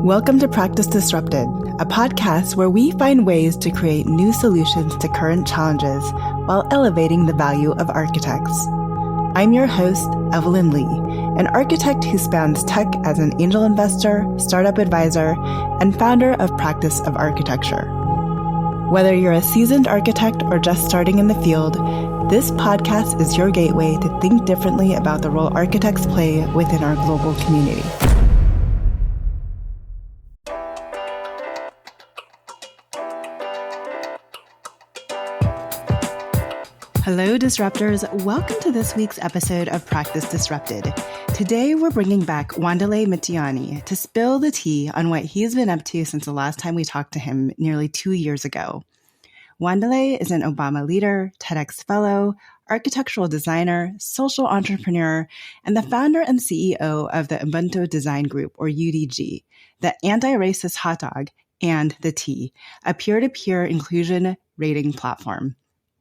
Welcome to Practice Disrupted, a podcast where we find ways to create new solutions to current challenges while elevating the value of architects. I'm your host, Evelyn Lee, an architect who spans tech as an angel investor, startup advisor, and founder of Practice of Architecture. Whether you're a seasoned architect or just starting in the field, this podcast is your gateway to think differently about the role architects play within our global community. Hello, Disruptors. Welcome to this week's episode of Practice Disrupted. Today, we're bringing back Wandile Mthyiyane to spill the tea on what he's been up to since the last time we talked to him nearly 2 years ago. Wandile is an Obama leader, TEDx fellow, architectural designer, social entrepreneur, and the founder and CEO of the Ubuntu Design Group, or UDG, the Anti-Racist Hotdog, and the T, a peer-to-peer inclusion rating platform.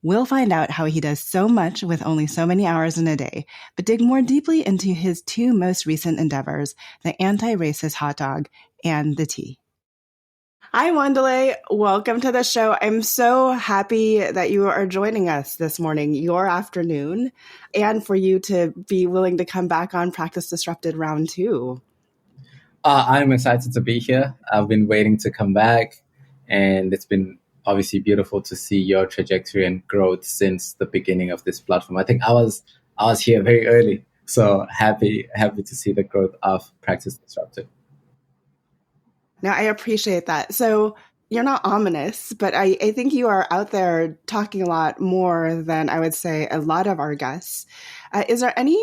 We'll find out how he does so much with only so many hours in a day, but dig more deeply into his two most recent endeavors, the Anti-Racist Hotdog and the Tea. Hi, Wandile. Welcome to the show. I'm so happy that you are joining us this morning, your afternoon, and for you to be willing to come back on Practice Disrupted Round 2. I'm excited to be here. I've been waiting to come back, and it's been obviously beautiful to see your trajectory and growth since the beginning of this platform. I think I was here very early, so happy to see the growth of Practice Disrupted. Now, I appreciate that. So you're not ominous, but I think you are out there talking a lot more than I would say a lot of our guests. Is there any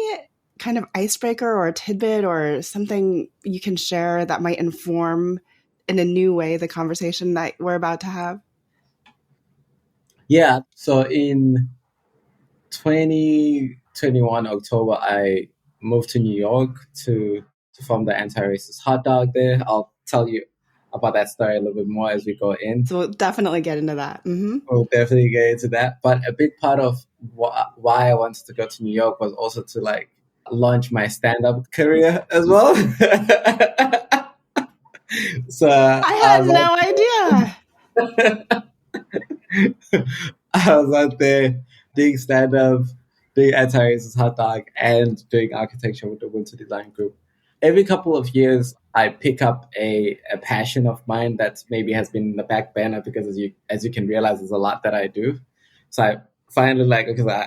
kind of icebreaker or a tidbit or something you can share that might inform in a new way the conversation that we're about to have? Yeah, so in 2021 October, I moved to New York to form the Anti-Racist Hotdog there. I'll tell you about that story a little bit more as we go in. So we'll definitely get into that. Mm-hmm. We'll definitely get into that. But a big part of why I wanted to go to New York was also to launch my stand-up career as well. So I had no idea. I was out there doing stand-up, doing Anti-Racist Hotdog, and doing architecture with the Ubuntu Design Group. Every couple of years, I pick up a passion of mine that maybe has been in the back burner because as you can realize, there's a lot that I do. So I finally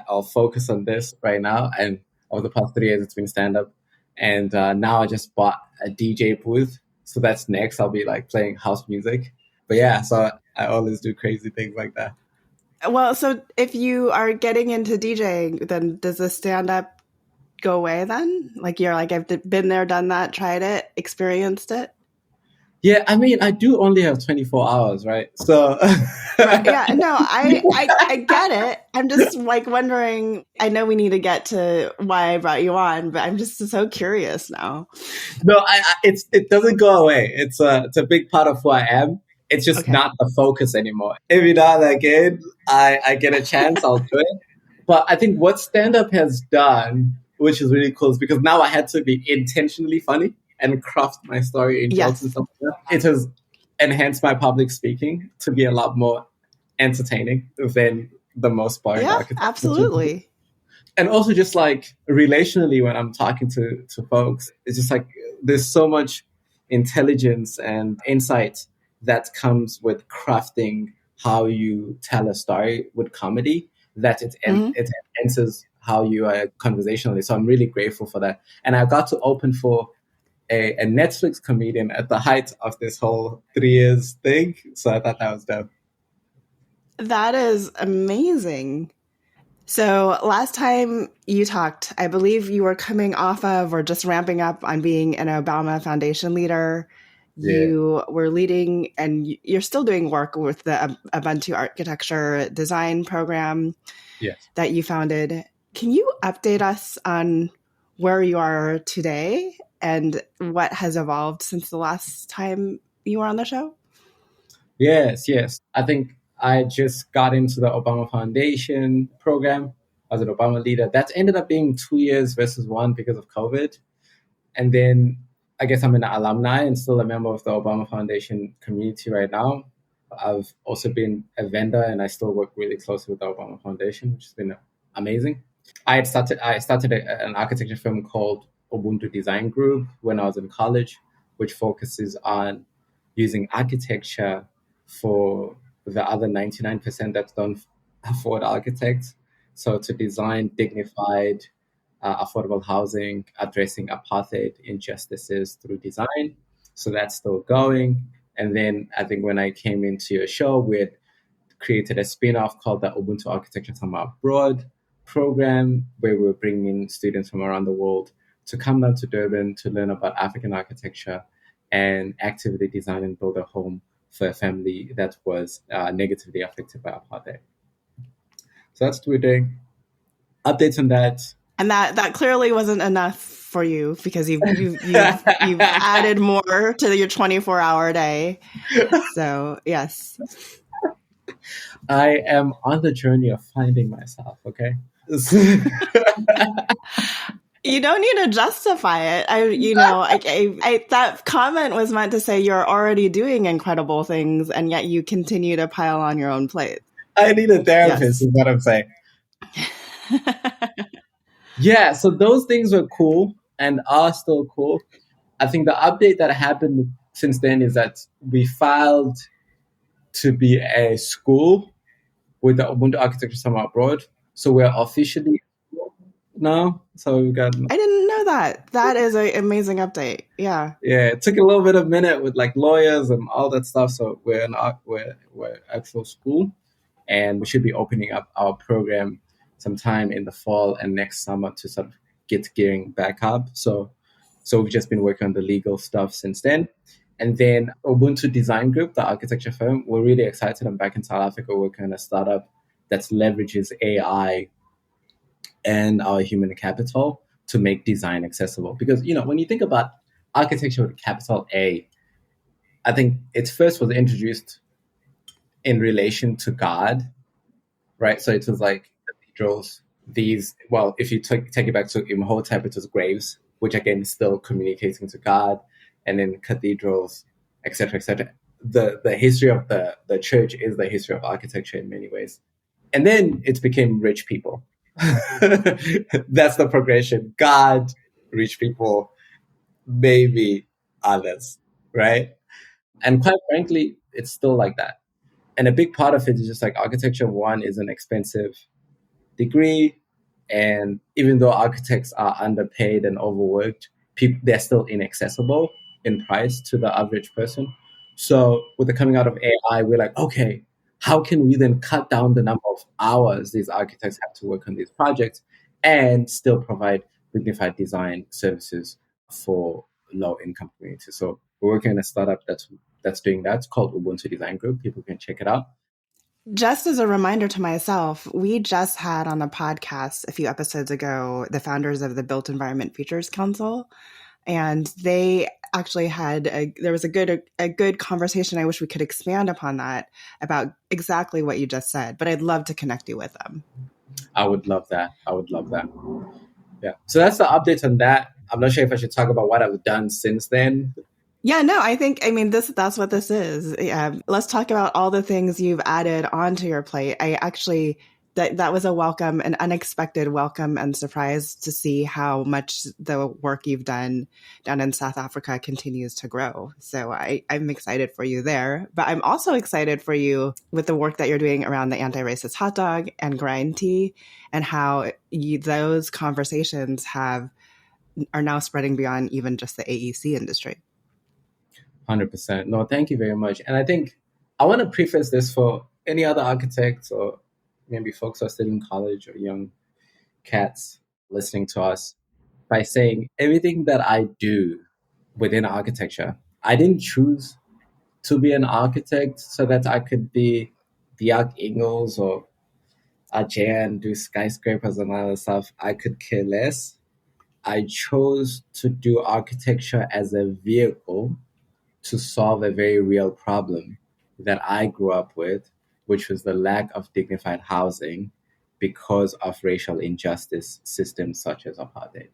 I'll focus on this right now. And over the past 3 years, it's been stand-up. And now I just bought a DJ booth. So that's next. I'll be playing house music. But yeah, so I always do crazy things like that. Well, so if you are getting into DJing, then does the stand-up go away then? I've been there, done that, tried it, experienced it? Yeah, I mean, I do only have 24 hours, right? So right, yeah, no, I get it. I'm just wondering, I know we need to get to why I brought you on, but I'm just so curious now. No, it doesn't go away. It's a big part of who I am. It's just not the focus anymore. Every now and again, I get a chance, I'll do it. But I think what stand-up has done, which is really cool, is because now I had to be intentionally funny and craft my story in jokes and stuff like that. It has enhanced my public speaking to be a lot more entertaining than the most boring architecture. Yeah, absolutely. And also just relationally when I'm talking to folks, it's just there's so much intelligence and insight that comes with crafting how you tell a story with comedy, that it enters how you are conversationally. So I'm really grateful for that. And I got to open for a Netflix comedian at the height of this whole 3 years thing. So I thought that was dope. That is amazing. So last time you talked, I believe you were coming off of or just ramping up on being an Obama Foundation leader. You were leading, and you're still doing work with the Ubuntu Architecture Design Program that you founded. Can you update us on where you are today and what has evolved since the last time you were on the show? Yes. I think I just got into the Obama Foundation program as an Obama leader. That ended up being 2 years versus 1 because of COVID. And then I guess I'm an alumni and still a member of the Obama Foundation community right now. I've also been a vendor and I still work really closely with the Obama Foundation, which has been amazing. I started an architecture firm called Ubuntu Design Group when I was in college, which focuses on using architecture for the other 99% that don't afford architects. So to design dignified, affordable housing, addressing apartheid injustices through design. So that's still going. And then I think when I came into your show, we had created a spin-off called the Ubuntu Architecture Summer Abroad program, where we're bringing in students from around the world to come down to Durban to learn about African architecture and actively design and build a home for a family that was negatively affected by apartheid. So that's what we're doing. Updates on that. And that clearly wasn't enough for you because you've added more to your 24-hour day. So yes. I am on the journey of finding myself, okay? You don't need to justify it. That comment was meant to say you're already doing incredible things, and yet you continue to pile on your own plate. I need a therapist, is what I'm saying. Yeah, so those things were cool and are still cool. I think the update that happened since then is that we filed to be a school with the Ubuntu Architecture Summer Abroad. So we're officially now. So we got. I didn't know that. That is an amazing update. Yeah. Yeah, it took a little bit of a minute with like lawyers and all that stuff. So we're actual school, and we should be opening up our program sometime in the fall and next summer to sort of get gearing back up. So we've just been working on the legal stuff since then. And then Ubuntu Design Group, the architecture firm, we're really excited. I'm back in South Africa working on a startup that leverages AI and our human capital to make design accessible. Because, when you think about architecture with capital A, I think it first was introduced in relation to God, right? So it was like cathedrals, if you take it back to Imhotep, it was graves, which again is still communicating to God, and then cathedrals, etc., etc. The history of the church is the history of architecture in many ways. And then it became rich people. That's the progression. God, rich people, maybe others, right? And quite frankly, it's still like that. And a big part of it is just like architecture, one, is an expensive degree. And even though architects are underpaid and overworked, they're still inaccessible in price to the average person. So with the coming out of AI, we're like, okay, how can we then cut down the number of hours these architects have to work on these projects and still provide dignified design services for low-income communities? So we're working on a startup that's doing that. It's called Ubuntu Design Group. People can check it out. Just as a reminder to myself, we just had on the podcast a few episodes ago the founders of the Built Environment Futures Council, and they actually there was a good conversation. I wish we could expand upon that about exactly what you just said, but I'd love to connect you with them. I would love that. Yeah. So that's the update on that. I'm not sure if I should talk about what I've done since then. Yeah, no, that's what this is. Let's talk about all the things you've added onto your plate. I actually, that was a welcome, an unexpected welcome and surprise to see how much the work you've done down in South Africa continues to grow. So I'm excited for you there, but I'm also excited for you with the work that you're doing around the Anti-Racist Hotdog and grind tea, and how those conversations are now spreading beyond even just the AEC industry. 100%. No, thank you very much. And I think I want to preface this for any other architects or maybe folks who are still in college or young cats listening to us by saying everything that I do within architecture, I didn't choose to be an architect so that I could be Bjarke Ingels or Ajay and do skyscrapers and other stuff. I could care less. I chose to do architecture as a vehicle to solve a very real problem that I grew up with, which was the lack of dignified housing because of racial injustice systems such as apartheid.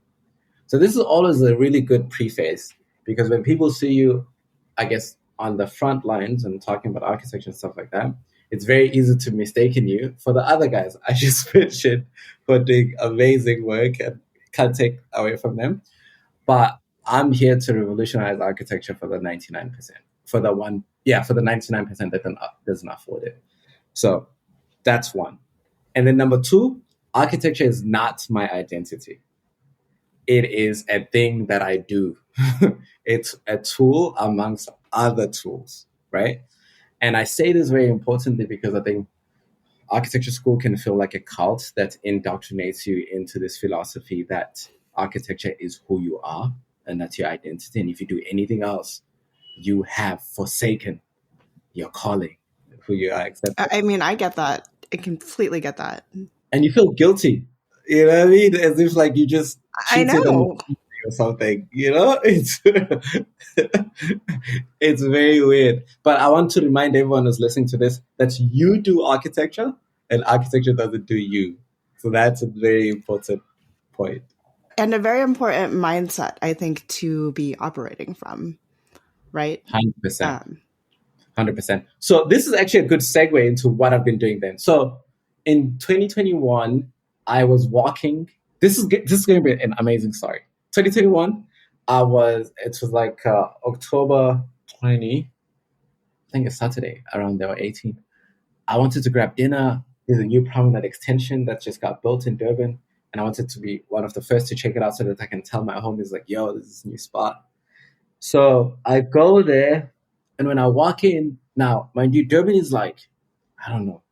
So this is always a really good preface Because when people see you, I guess, on the front lines and talking about architecture and stuff like that, it's very easy to mistaken you for the other guys I just mentioned who are doing amazing work and can't take away from them. But I'm here to revolutionize architecture for the 99%, for the 99% that doesn't afford it. So that's one. And then number two, architecture is not my identity. It is a thing that I do. It's a tool amongst other tools, right? And I say this very importantly because I think architecture school can feel like a cult that indoctrinates you into this philosophy that architecture is who you are and that's your identity. And if you do anything else, you have forsaken your calling, who you are, etc. I mean, I get that. I completely get that. And you feel guilty. You know what I mean? As if like you just I cheated on know. or something. You know, it's it's very weird. But I want to remind everyone who's listening to this that you do architecture, and architecture doesn't do you. So that's a very important point. And a very important mindset, I think, to be operating from, right? 100%. 100%. So this is actually a good segue into what I've been doing then. So in 2021, I was walking. This is going to be an amazing story. 2021, it was like October 20, I think it's Saturday, around there, or 18. I wanted to grab dinner. There's a new promenade extension that just got built in Durban. And I wanted to be one of the first to check it out so that I can tell my homies like, yo, this is a new spot. So I go there, and when I walk in, now, mind you, Durban is like, I don't know,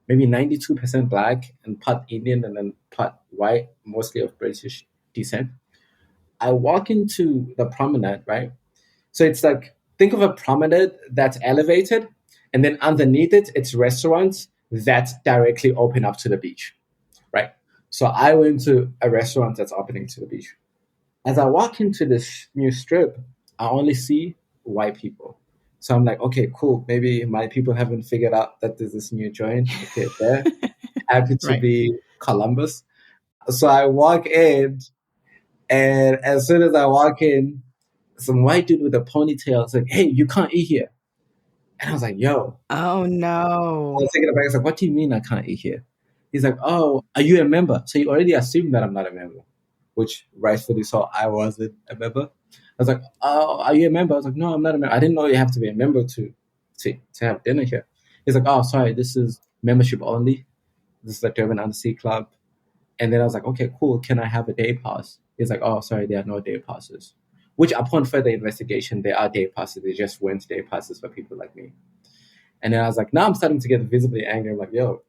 maybe 92% black and part Indian and then part white, mostly of British descent. I walk into the promenade, right? So it's like, think of a promenade that's elevated, and then underneath it, it's restaurants that directly open up to the beach, right? So I went to a restaurant that's opening to the beach. As I walk into this new strip, I only see white people. So I'm like, okay, cool. Maybe my people haven't figured out that there's this new joint. Okay, there. Happy to be Columbus. So I walk in, and as soon as I walk in, some white dude with a ponytail is like, hey, you can't eat here. And I was like, yo. Oh, no. I was taking it back. I was like, what do you mean I can't eat here? He's like, oh, are you a member? So you already assumed that I'm not a member, which rightfully so, I wasn't a member. I was like, oh, are you a member? I was like, no, I'm not a member. I didn't know you have to be a member to have dinner here. He's like, oh, sorry, this is membership only. This is the Durban Undersea Club. And then I was like, okay, cool. Can I have a day pass? He's like, oh, sorry, there are no day passes. Which upon further investigation, there are day passes. They just weren't day passes for people like me. And then I was like, now I'm starting to get visibly angry. I'm like, yo,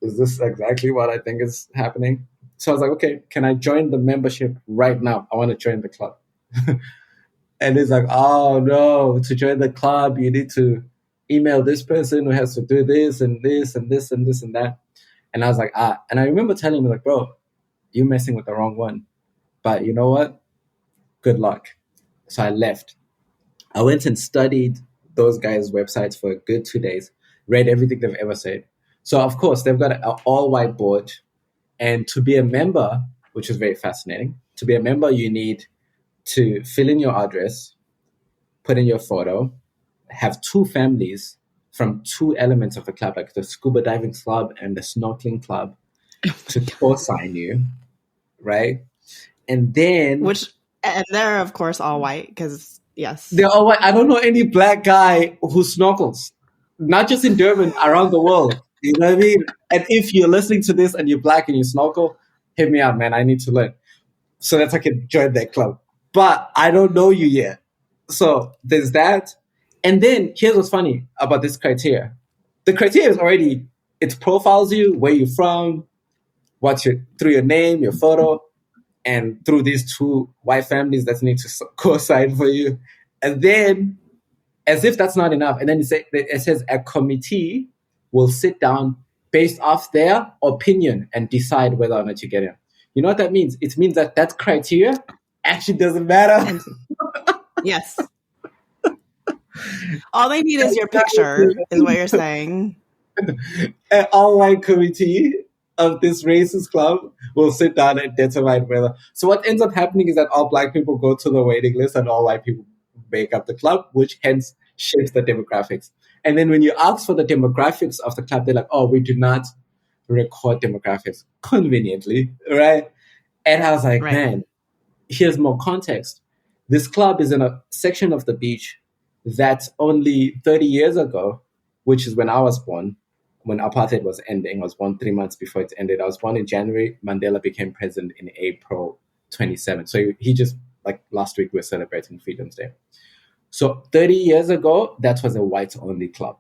is this exactly what I think is happening? So I was like, okay, can I join the membership right now? I want to join the club. And he's like, oh no, to join the club, you need to email this person who has to do this and this and this and this and that. And I was like, and I remember telling him like, bro, you're messing with the wrong one. But you know what? Good luck. So I left. I went and studied those guys' websites for a good 2 days, read everything they've ever said. So of course, they've got an all-white board. And to be a member, which is very fascinating, to be a member, you need to fill in your address, put in your photo, have two families from two elements of the club, like the scuba diving club and the snorkeling club, to co-sign you, right? And then... And they're, of course, all white, because, yes. They're all white. I don't know any black guy who snorkels, not just in Durban, around the world. You know what I mean? And if you're listening to this and you're black and you snorkel, hit me up, man. I need to learn so that I can join that club. But I don't know you yet. So there's that. And then here's what's funny about this criteria. The criteria is already, it profiles you, where you're from, through your name, your photo, and through these two white families that need to co-sign for you. And then, as if that's not enough, and then it says a committee will sit down based off their opinion and decide whether or not you get in. You know what that means? It means that criteria actually doesn't matter. Yes. All they need is your picture, is what you're saying. An all-white committee of this racist club will sit down and determine whether. So what ends up happening is that all black people go to the waiting list and all white people make up the club, which hence shifts the demographics. And then when you ask for the demographics of the club, they're like, oh, we do not record demographics conveniently, right? And I was like, Right. man, here's more context. This club is in a section of the beach that only 30 years ago, which is when I was born, when apartheid was ending. I was born 3 months before it ended. I was born in January. Mandela became president in April 27. So he just, like last week, we were celebrating Freedom's Day. So 30 years ago, that was a white-only club,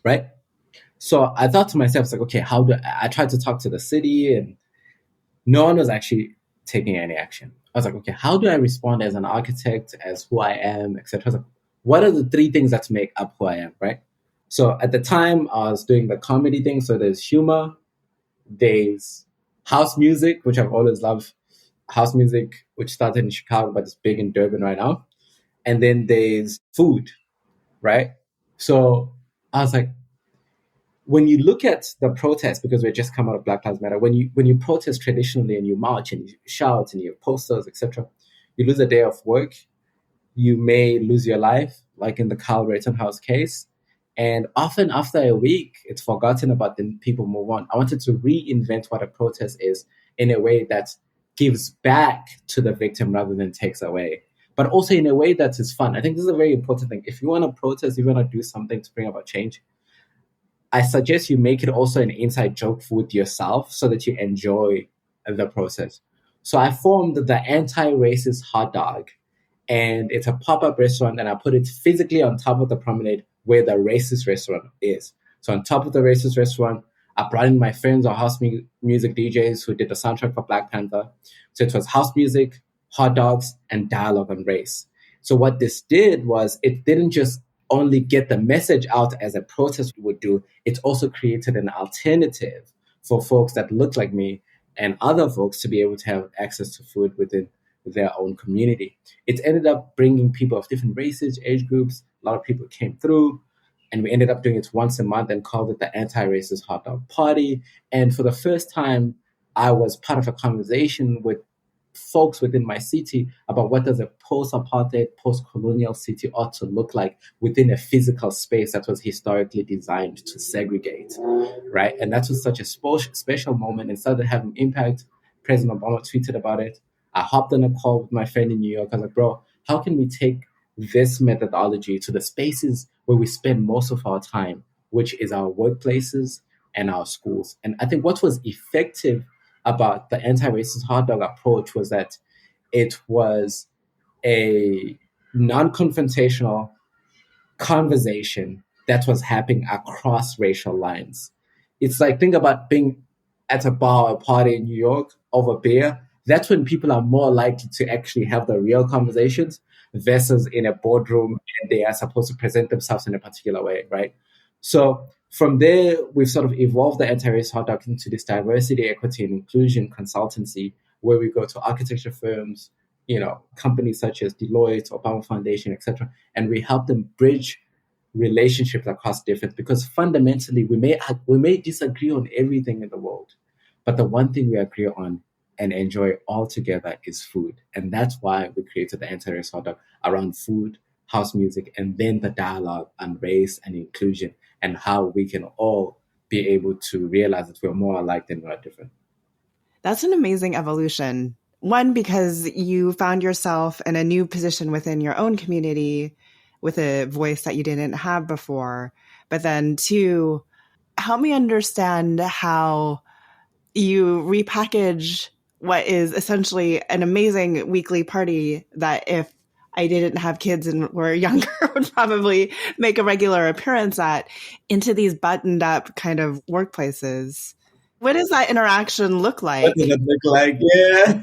right? So I thought to myself, like, okay, I tried to talk to the city and no one was actually taking any action. I was like, okay, how do I respond as an architect, as who I am, etc.? Like, what are the three things that make up who I am, right? So at the time, I was doing the comedy thing. So there's humor, there's house music, which I've always loved. House music, which started in Chicago, but it's big in Durban right now. And then there's food, right? So I was like, when you look at the protest, because we just come out of Black Lives Matter, when you protest traditionally and you march and you shout and you have posters, etc., you lose a day of work, you may lose your life, like in the Carl Rittenhouse case. And often after a week, it's forgotten about, then people move on. I wanted to reinvent what a protest is in a way that gives back to the victim rather than takes away, but also in a way that is fun. I think this is a very important thing. If you want to protest, if you want to do something to bring about change, I suggest you make it also an inside joke with yourself so that you enjoy the process. So I formed the Anti-Racist Hotdog, and it's a pop-up restaurant, and I put it physically on top of the promenade where the racist restaurant is. So on top of the racist restaurant, I brought in my friends or house music DJs who did the soundtrack for Black Panther. So it was house music, hot dogs, and dialogue on race. So what this did was it didn't just only get the message out as a protest would do, it also created an alternative for folks that look like me and other folks to be able to have access to food within their own community. It ended up bringing people of different races, age groups. A lot of people came through, and we ended up doing it once a month and called it the Anti-Racist Hot Dog Party. And for the first time, I was part of a conversation with folks within my city about what does a post-apartheid, post-colonial city ought to look like within a physical space that was historically designed to segregate, right? And that was such a special moment and started having impact. President Obama tweeted about it. I hopped on a call with my friend in New York. I was like, bro, how can we take this methodology to the spaces where we spend most of our time, which is our workplaces and our schools? And I think what was effective about the anti-racist hot dog approach was that it was a non-confrontational conversation that was happening across racial lines. It's like, think about being at a bar or a party in New York over beer. That's when people are more likely to actually have the real conversations versus in a boardroom and they are supposed to present themselves in a particular way, right? So from there, we've sort of evolved the anti-racist hot dog into this diversity, equity, and inclusion consultancy where we go to architecture firms, companies such as Deloitte, Obama Foundation, etc., and we help them bridge relationships across difference, because fundamentally we may disagree on everything in the world, but the one thing we agree on and enjoy all together is food. And that's why we created the Anti-Racist Hot Dog around food, house music, and then the dialogue on race and inclusion and how we can all be able to realize that we're more alike than we're different. That's an amazing evolution. One, because you found yourself in a new position within your own community with a voice that you didn't have before. But then two, help me understand how you repackage what is essentially an amazing weekly party that, if I didn't have kids and were younger, would probably make a regular appearance at, into these buttoned up kind of workplaces. What does that interaction look like? What does it look like? Yeah.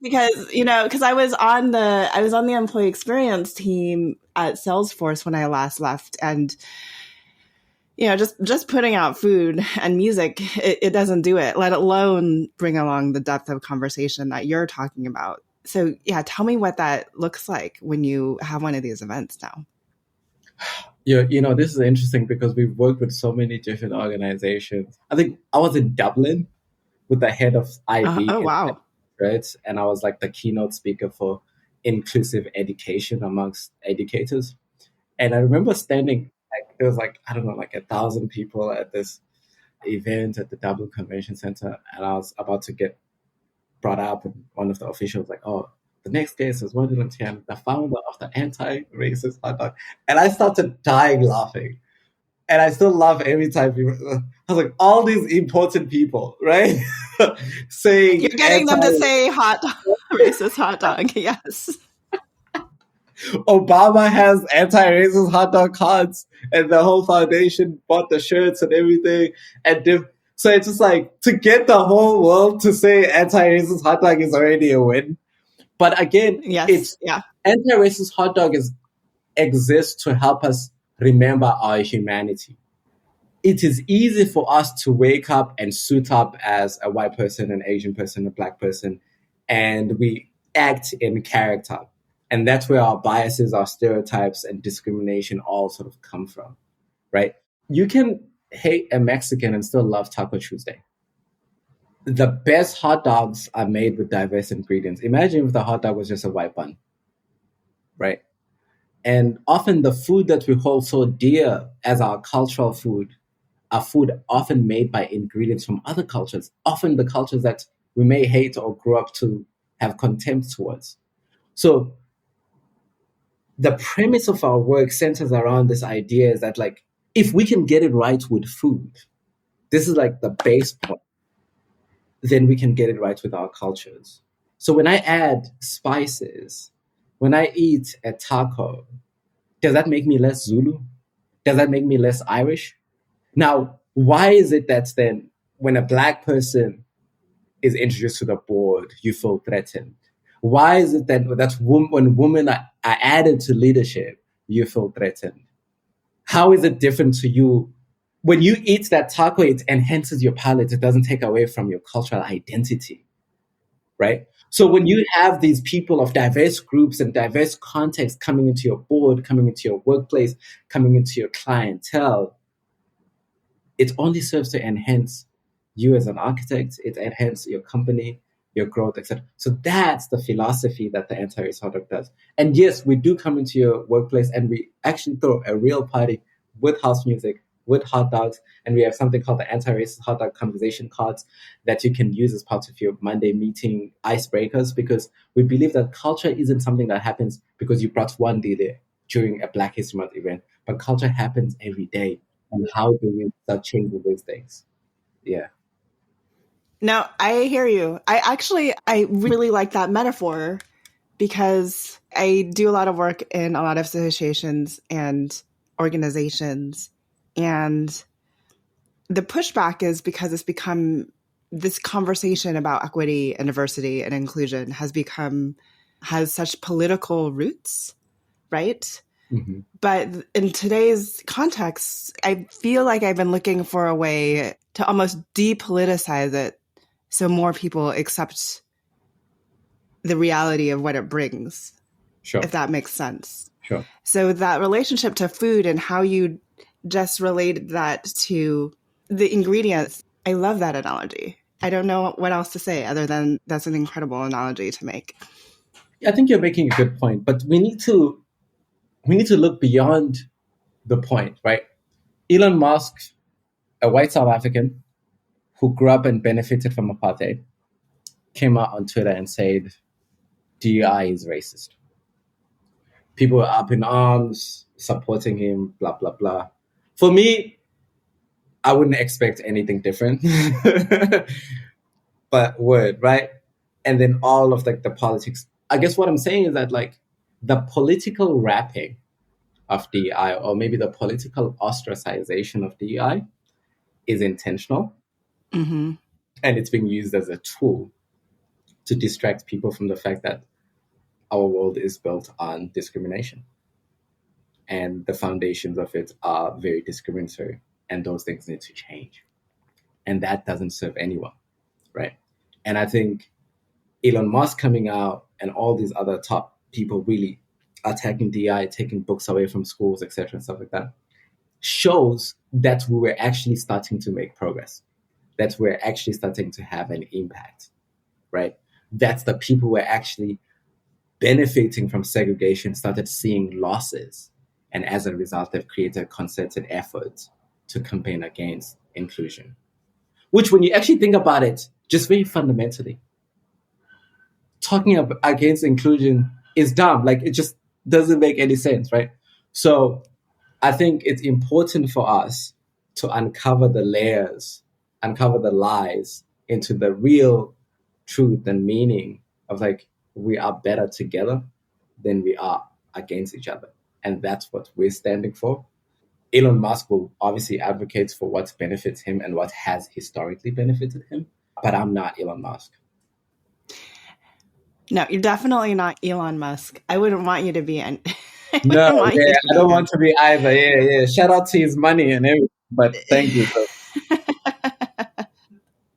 Because I was on the employee experience team at Salesforce when I last left, and just putting out food and music, it doesn't do it, let alone bring along the depth of conversation that you're talking about. So yeah, tell me what that looks like when you have one of these events now. This is interesting because we've worked with so many different organizations. I think I was in Dublin with the head of IB, Oh, wow. right? And I was like the keynote speaker for inclusive education amongst educators. And I remember standing, like, there was like, I don't know, like 1,000 people at this event at the Dublin Convention Center. And I was about to get brought up, and one of the officials was like, oh, the next guest is Wandile Mthyiyane, the founder of the Anti-Racist Hotdog. And I started dying laughing. And I still laugh every time people, I was like, all these important people, right? You're Saying getting them to say racist hot dog. Yes. Obama has anti-racist hot dog cards, and the whole foundation bought the shirts and everything. So it's just like, to get the whole world to say anti-racist hot dog is already a win. But again, Yes. Yeah. Anti-racist hot dog exists to help us remember our humanity. It is easy for us to wake up and suit up as a white person, an Asian person, a black person, and we act in character. And that's where our biases, our stereotypes, and discrimination all sort of come from, right? You can hate a Mexican and still love Taco Tuesday. The best hot dogs are made with diverse ingredients. Imagine if the hot dog was just a white bun, right? And often the food that we hold so dear as our cultural food are food often made by ingredients from other cultures, often the cultures that we may hate or grew up to have contempt towards. So the premise of our work centers around this idea is that, like, if we can get it right with food, this is like the base point, then we can get it right with our cultures. So when I add spices, when I eat a taco, does that make me less Zulu? Does that make me less Irish? Now, why is it that then when a black person is introduced to the board, you feel threatened? Why is it that when women are added to leadership, you feel threatened? How is it different to you? When you eat that taco, it enhances your palate. It doesn't take away from your cultural identity, right? So when you have these people of diverse groups and diverse contexts coming into your board, coming into your workplace, coming into your clientele, it only serves to enhance you as an architect, it enhances your company, your growth, etc. So that's the philosophy that the Anti-Racist Hotdog does. And yes, we do come into your workplace and we actually throw a real party with house music, with hot dogs, and we have something called the Anti-Racist Hotdog conversation cards that you can use as part of your Monday meeting icebreakers, because we believe that culture isn't something that happens because you brought one day there during a Black History Month event, but culture happens every day. And how do we start changing these things? Yeah. No, I hear you. I really like that metaphor because I do a lot of work in a lot of associations and organizations. And the pushback is because it's become this conversation about equity and diversity and inclusion has such political roots, right? Mm-hmm. But in today's context, I feel like I've been looking for a way to almost depoliticize it so more people accept the reality of what it brings, Sure. if that makes sense. Sure. So that relationship to food and how you just related that to the ingredients, I love that analogy. I don't know what else to say other than that's an incredible analogy to make. I think you're making a good point, but we need to look beyond the point, right? Elon Musk, a white South African who grew up and benefited from apartheid, came out on Twitter and said DEI is racist. People were up in arms, supporting him, blah, blah, blah. For me, I wouldn't expect anything different. But word, right? And then all of the politics. I guess what I'm saying is that, like, the political wrapping of DEI, or maybe the political ostracization of DEI, is intentional. Mm-hmm. And it's being used as a tool to distract people from the fact that our world is built on discrimination. And the foundations of it are very discriminatory. And those things need to change. And that doesn't serve anyone, right? And I think Elon Musk coming out and all these other top people really attacking DI, taking books away from schools, etc., and stuff like that, shows that we were actually starting to make progress, that we're actually starting to have an impact, right? That the people were actually benefiting from segregation started seeing losses. And as a result, they've created a concerted effort to campaign against inclusion. Which, when you actually think about it, just very fundamentally, talking against inclusion is dumb. Like, it just doesn't make any sense, right? So I think it's important for us to uncover the layers, uncover the lies into the real truth and meaning of, like, we are better together than we are against each other. And that's what we're standing for. Elon Musk will obviously advocate for what benefits him and what has historically benefited him, but I'm not Elon Musk. No, you're definitely not Elon Musk. I wouldn't want you to be. I don't want to be either. Yeah. Shout out to his money and everything, but thank you.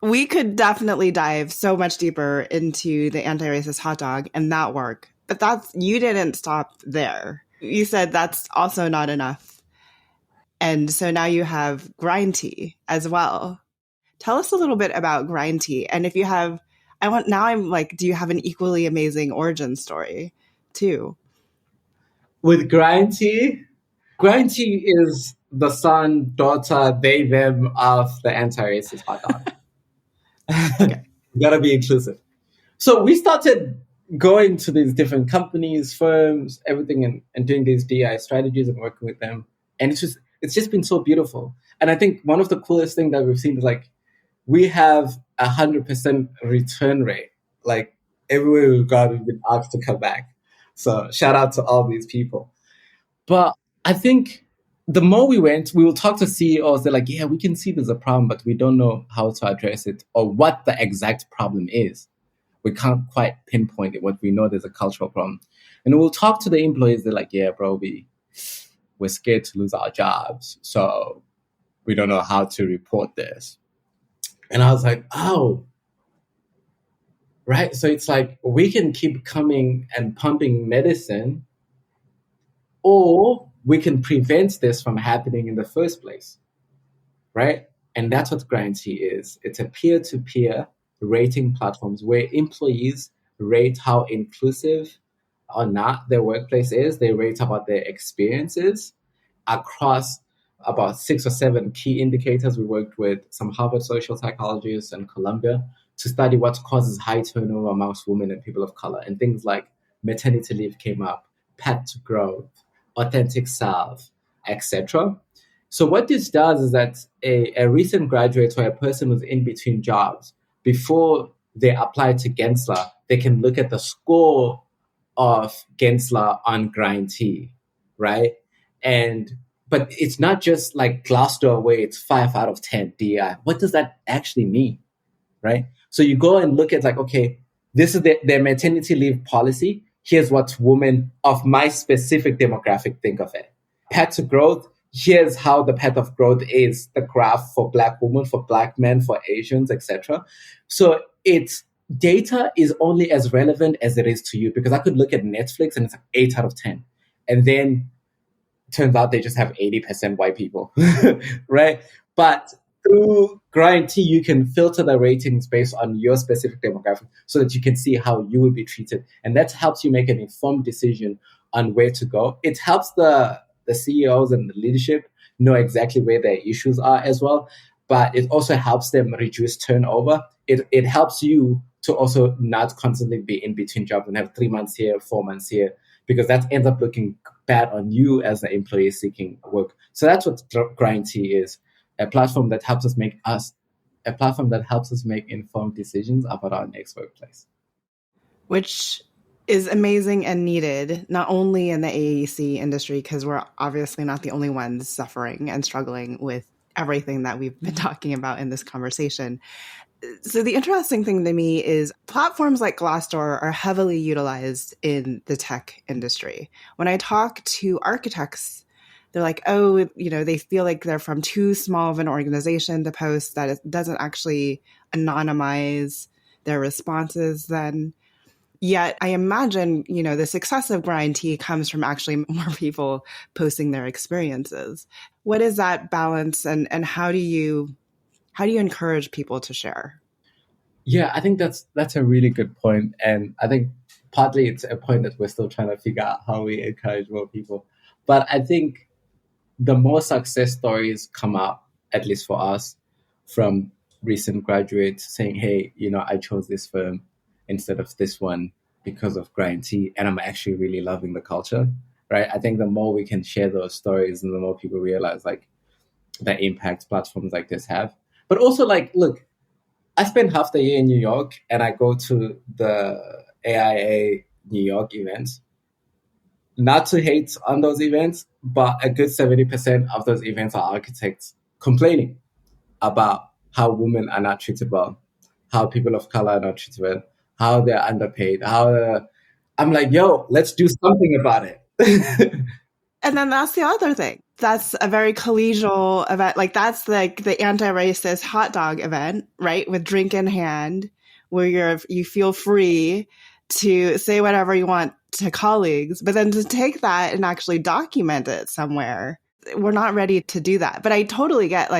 We could definitely dive so much deeper into the anti-racist hot dog and that work, but you didn't stop there. You said that's also not enough. And so now you have grind tea as well. Tell us a little bit about grind tea. And if you have, do you have an equally amazing origin story too? With grind tea is the son, daughter, they, them of the anti-racist hot dog. Okay. You gotta be inclusive. So we started going to these different companies, firms, everything, and doing these DI strategies and working with them. And it's just been so beautiful. And I think one of the coolest things that we've seen is, like, we have 100% return rate. Like, everywhere we've gone, we've been asked to come back. So shout out to all these people. But I think the more we went, we will talk to CEOs. They're like, yeah, we can see there's a problem, but we don't know how to address it or what the exact problem is. We can't quite pinpoint it. What we know, there's a cultural problem. And we'll talk to the employees. They're like, yeah, bro, we're scared to lose our jobs. So we don't know how to report this. And I was like, oh, right. So it's like, we can keep coming and pumping medicine, or we can prevent this from happening in the first place, right? And that's what Grind Tea is. It's a peer-to-peer rating platforms where employees rate how inclusive or not their workplace is. They rate about their experiences across about 6 or 7 key indicators. We worked with some Harvard social psychologists and Columbia to study what causes high turnover amongst women and people of color. And things like maternity leave came up, path to growth, authentic self, etc. So what this does is that a recent graduate or a person who's in between jobs, before they apply to Gensler, they can look at the score of Gensler on Grind Tea, right? But it's not just like Glassdoor where it's 5 out of 10 DI. What does that actually mean, right? So you go and look at, like, okay, this is their maternity leave policy. Here's what women of my specific demographic think of it. Path to growth, here's how the path of growth is, the graph for Black women, for Black men, for Asians, etc. So it's data is only as relevant as it is to you, because I could look at Netflix and it's like 8 out of 10. And then turns out they just have 80% white people, right? But through Grind Tea, you can filter the ratings based on your specific demographic so that you can see how you will be treated. And that helps you make an informed decision on where to go. It helps the CEOs and the leadership know exactly where their issues are as well. But it also helps them reduce turnover. It helps you to also not constantly be in between jobs and have 3 months here, 4 months here, because that ends up looking bad on you as the employee seeking work. So that's what Grind Tea is. A platform that helps us make informed decisions about our next workplace. Which is amazing and needed, not only in the AEC industry, because we're obviously not the only ones suffering and struggling with everything that we've been talking about in this conversation. So the interesting thing to me is platforms like Glassdoor are heavily utilized in the tech industry. When I talk to architects, they're like, oh, they feel like they're from too small of an organization to post, that it doesn't actually anonymize their responses then. Yet I imagine, the success of Grind Tea comes from actually more people posting their experiences. What is that balance, and how do you encourage people to share? Yeah, I think that's a really good point. And I think partly it's a point that we're still trying to figure out how we encourage more people. But I think the more success stories come out, at least for us, from recent graduates saying, hey, I chose this firm instead of this one because of Grind Tea, and I'm actually really loving the culture, right? I think the more we can share those stories and the more people realize like the impact platforms like this have. But also like, look, I spent half the year in New York and I go to the AIA New York events. Not to hate on those events, but a good 70% of those events are architects complaining about how women are not treated well, how people of color are not treated well, how they're underpaid, I'm like, yo, let's do something about it. And then that's the other thing. That's a very collegial event. Like that's like the Anti-Racist Hotdog event, right? With drink in hand, where you feel free to say whatever you want to colleagues, but then to take that and actually document it somewhere, we're not ready to do that. But I totally get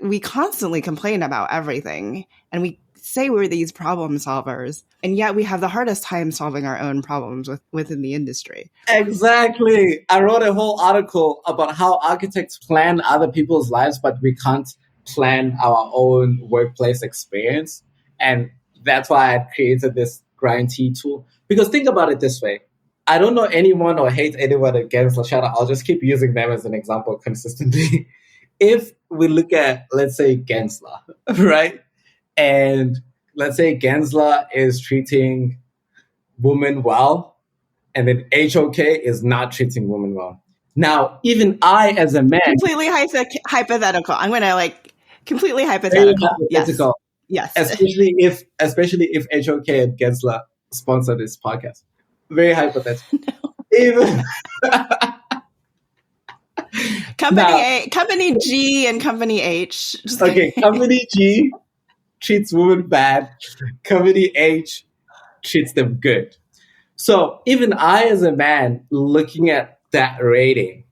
we constantly complain about everything, and we say we're these problem solvers, and yet we have the hardest time solving our own problems within the industry. Exactly. I wrote a whole article about how architects plan other people's lives, but we can't plan our own workplace experience. And that's why I created this Grind Tea tool. Because think about it this way. I don't know anyone or hate anyone at Gensler. Shout out. I'll just keep using them as an example consistently. If we look at, let's say, Gensler, right? And let's say Gensler is treating women well, and then HOK is not treating women well. Now, even I, as a man, completely hypothetical. I'm going to completely hypothetical. Yes. Especially if HOK and Gensler sponsor this podcast. Very hypothetical. Even Company G and Company H. Okay, Company G treats women bad. Company H treats them good. So even I, as a man, looking at that rating,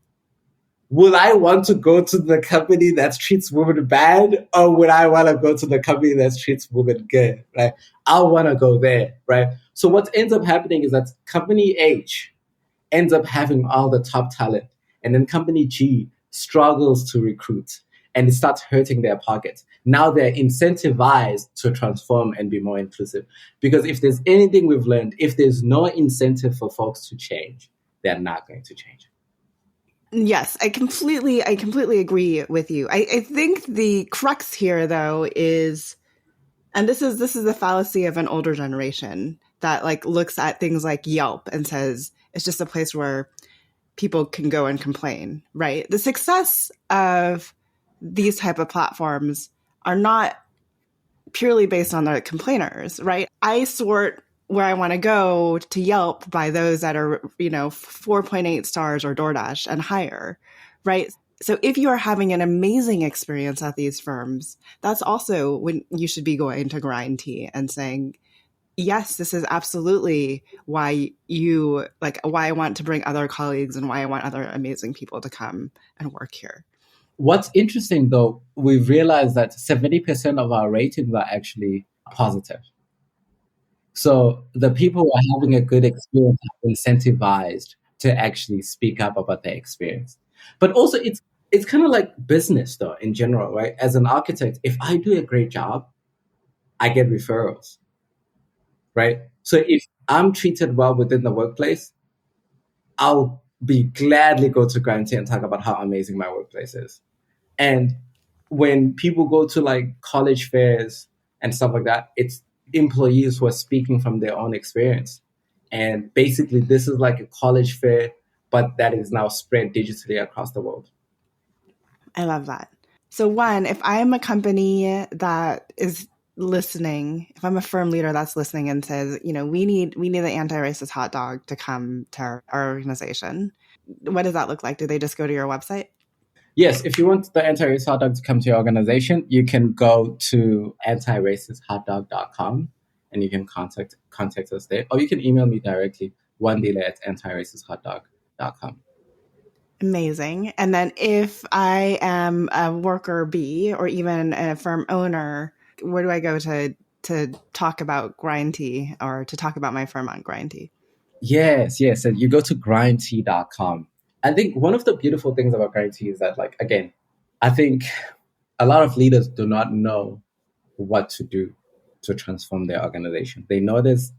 would I want to go to the company that treats women bad, or would I want to go to the company that treats women good? Right? I want to go there, right? So what ends up happening is that Company H ends up having all the top talent, and then Company G struggles to recruit, and it starts hurting their pockets. Now they're incentivized to transform and be more inclusive. Because if there's anything we've learned, if there's no incentive for folks to change, they're not going to change. Yes, I completely agree with you. I think the crux here, though, is, and this is the fallacy of an older generation that looks at things like Yelp and says it's just a place where people can go and complain, right? The success of these type of platforms are not purely based on the complainers, right? I sort where I want to go to Yelp by those that are, 4.8 stars or DoorDash and higher, right? So if you are having an amazing experience at these firms, that's also when you should be going to Grind Tea and saying, yes, this is absolutely why I want to bring other colleagues and why I want other amazing people to come and work here. What's interesting, though, we've realized that 70% of our ratings are actually positive. So the people who are having a good experience are incentivized to actually speak up about their experience. But also it's kind of like business, though, in general, right? As an architect, if I do a great job, I get referrals, right? So if I'm treated well within the workplace, I'll be gladly go to Grind Tea and talk about how amazing my workplace is. And when people go to college fairs and stuff like that, it's employees who are speaking from their own experience. And basically, this is like a college fair, but that is now spread digitally across the world. I love that. So one, if I'm a company that is listening, if I'm a firm leader that's listening and says, we need the Anti-Racist Hotdog to come to our organization, what does that look like? Do they just go to your website? Yes, if you want the Anti-Racist Hotdog to come to your organization, you can go to antiracist.hotdog.com and you can contact us there. Or you can email me directly, wandile@anti-racisthotdog.com. Amazing. And then if I am a worker bee or even a firm owner, where do I go to talk about Grind Tea or to talk about my firm on Grind Tea? Yes. And you go to grindtea.com. I think one of the beautiful things about Grind Tea is that, like, again, I think a lot of leaders do not know what to do to transform their organization. They know there's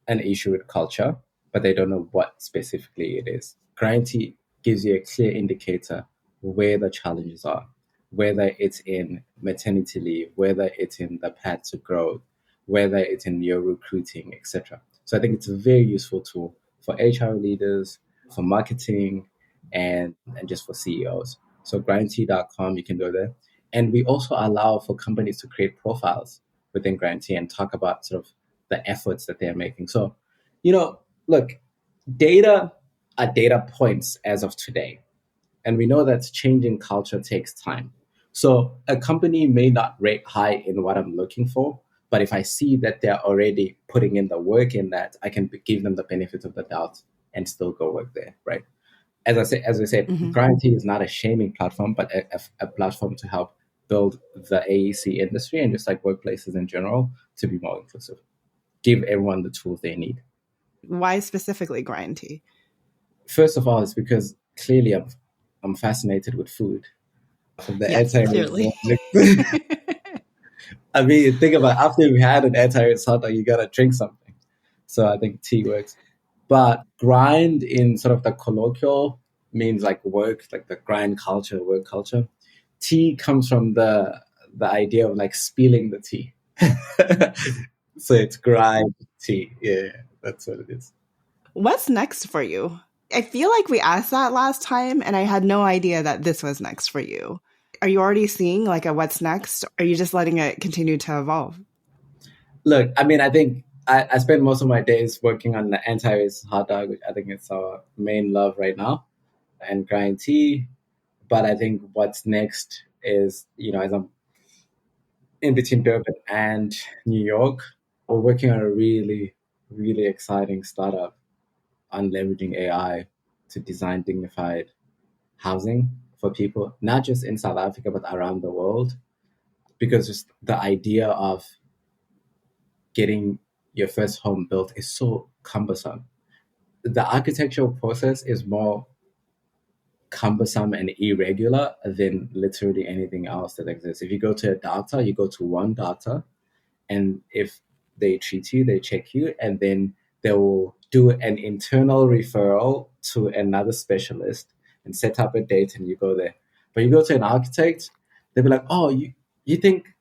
an issue with culture, but they don't know what specifically it is. Grind Tea gives you a clear indicator where the challenges are, whether it's in maternity leave, whether it's in the path to growth, whether it's in your recruiting, etc. So I think it's a very useful tool for HR leaders, for marketing, and just for CEOs. So grindtea.com, you can go there. And we also allow for companies to create profiles within Grind Tea and talk about sort of the efforts that they're making. So, look, data are data points as of today. And we know that changing culture takes time. So a company may not rate high in what I'm looking for, but if I see that they're already putting in the work in that, I can give them the benefit of the doubt and still go work there, right? As we said, Grind Tea is not a shaming platform, but a platform to help build the AEC industry and just like workplaces in general to be more inclusive. Give everyone the tools they need. Why specifically Grind Tea? First of all, it's because clearly I'm fascinated with food. From the clearly. I mean, think about it, after we had an anti-racist hotdog, you gotta drink something. So I think tea works. But grind in sort of the colloquial means like work, like the grind culture, work culture. Tea comes from the idea of like spilling the tea. So it's grind tea. Yeah, that's what it is. What's next for you? I feel like we asked that last time and I had no idea that this was next for you. Are you already seeing like a what's next? Or are you just letting it continue to evolve? Look, I mean, I think I spend most of my days working on the Anti-Racist Hotdog, which I think it's our main love right now, and Grind Tea. But I think what's next is, as I'm in between Durban and New York, we're working on a really, really exciting startup on leveraging AI to design dignified housing for people, not just in South Africa, but around the world. Because just the idea of getting your first home built is so cumbersome. The architectural process is more cumbersome and irregular than literally anything else that exists. If you go to a doctor, you go to one doctor, and if they treat you, they check you, and then they will do an internal referral to another specialist and set up a date, and you go there. But you go to an architect, they'll be like, "Oh, you think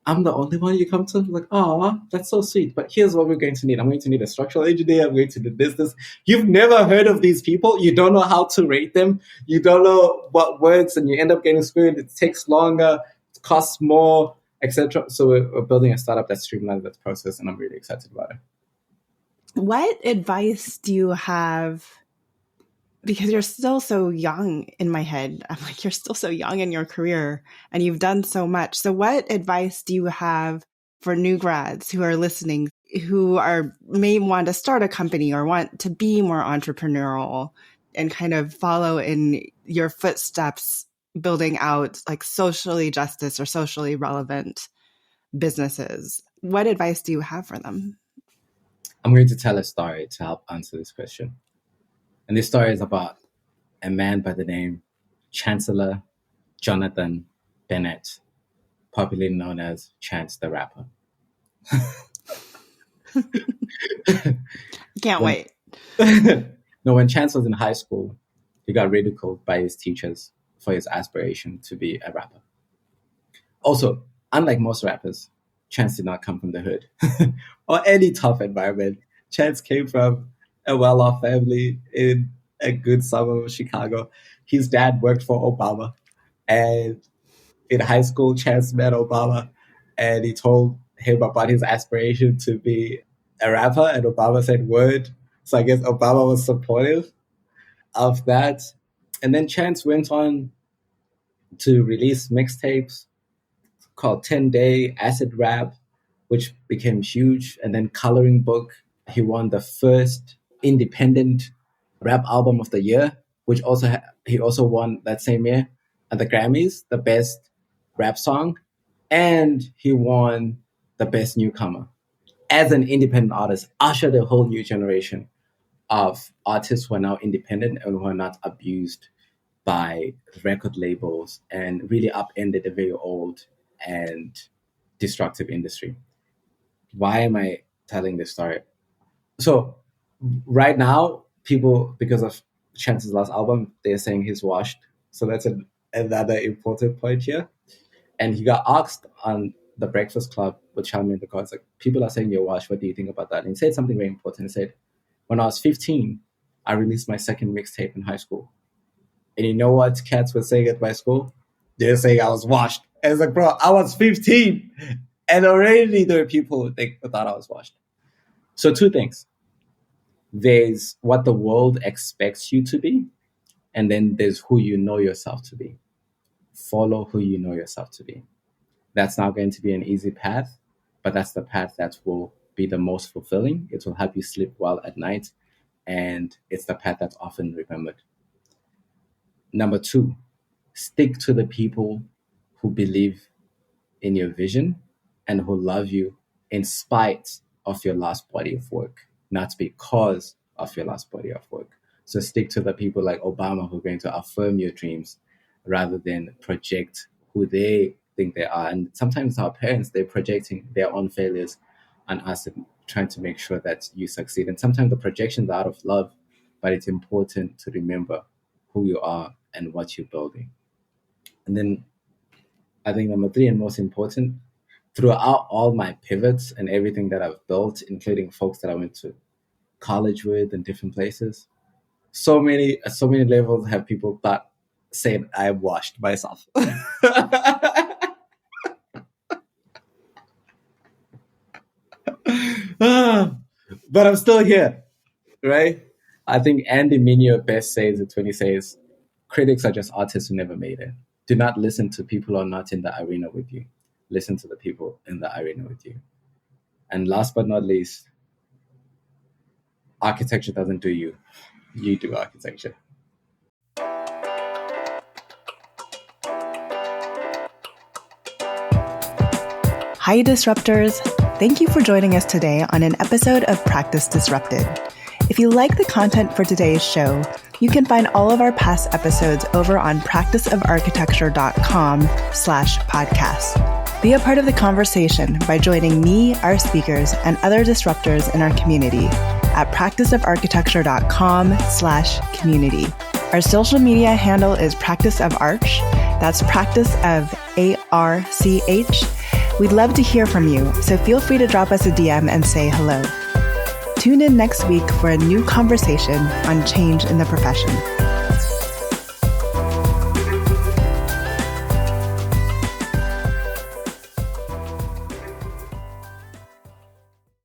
I'm the only one you come to?" I'm like, "Oh, that's so sweet. But here's what we're going to need. I'm going to need a structural engineer. I'm going to need business." You've never heard of these people. You don't know how to rate them. You don't know what works, and you end up getting screwed. It takes longer. It costs more, etc. So we're building a startup that streamlines that process, and I'm really excited about it. What advice do you have? Because you're still so young in my head. I'm like, you're still so young in your career and you've done so much. So what advice do you have for new grads who are listening, who may want to start a company or want to be more entrepreneurial and kind of follow in your footsteps, building out like socially justice or socially relevant businesses? What advice do you have for them? I'm going to tell a story to help answer this question. And this story is about a man by the name Chancellor Jonathan Bennett, popularly known as Chance the Rapper. Can't wait. No, when Chance was in high school, he got ridiculed by his teachers for his aspiration to be a rapper. Also, unlike most rappers, Chance did not come from the hood or any tough environment. Chance came from a well-off family in a good suburb of Chicago. His dad worked for Obama, and in high school, Chance met Obama, and he told him about his aspiration to be a rapper, and Obama said word. So I guess Obama was supportive of that. And then Chance went on to release mixtapes called 10 Day, Acid Rap, which became huge. And then Coloring Book, he won the first independent rap album of the year, which he also won that same year at the Grammys, the best rap song. And he won the best newcomer. As an independent artist, ushered a whole new generation of artists who are now independent and who are not abused by record labels, and really upended a very old and destructive industry. Why am I telling this story? So right now, people, because of Chance's last album, they're saying he's washed. So that's another important point here. And he got asked on the Breakfast Club with Charlamagne the God, like, people are saying you're washed. What do you think about that? And he said something very important. He said, when I was 15, I released my second mixtape in high school. And you know what cats were saying at my school? They were saying I was washed. And it's like, bro, I was 15. And already there were people who thought I was washed. So two things. There's what the world expects you to be. And then there's who you know yourself to be. Follow who you know yourself to be. That's not going to be an easy path, but that's the path that will be the most fulfilling. It will help you sleep well at night. And it's the path that's often remembered. Number two, stick to the people who believe in your vision and who love you in spite of your last body of work, not because of your last body of work. So stick to the people like Obama who are going to affirm your dreams rather than project who they think they are. And sometimes our parents, they're projecting their own failures on us and trying to make sure that you succeed. And sometimes the projections are out of love, but it's important to remember who you are and what you're building. And then I think number three, and most important, throughout all my pivots and everything that I've built, including folks that I went to college with and different places, so many levels have people said I washed myself. But I'm still here, right? I think Andy Mineo best says it when he says, critics are just artists who never made it. Do not listen to people who are not in the arena with you. Listen to the people in the arena with you. And last but not least, architecture doesn't do you. You do architecture. Hi, Disruptors. Thank you for joining us today on an episode of Practice Disrupted. If you like the content for today's show, you can find all of our past episodes over on practiceofarchitecture.com/podcast. Be a part of the conversation by joining me, our speakers, and other disruptors in our community at practiceofarchitecture.com/community. Our social media handle is Practice of Arch. That's Practice of ARCH. We'd love to hear from you, so feel free to drop us a DM and say hello. Tune in next week for a new conversation on change in the profession.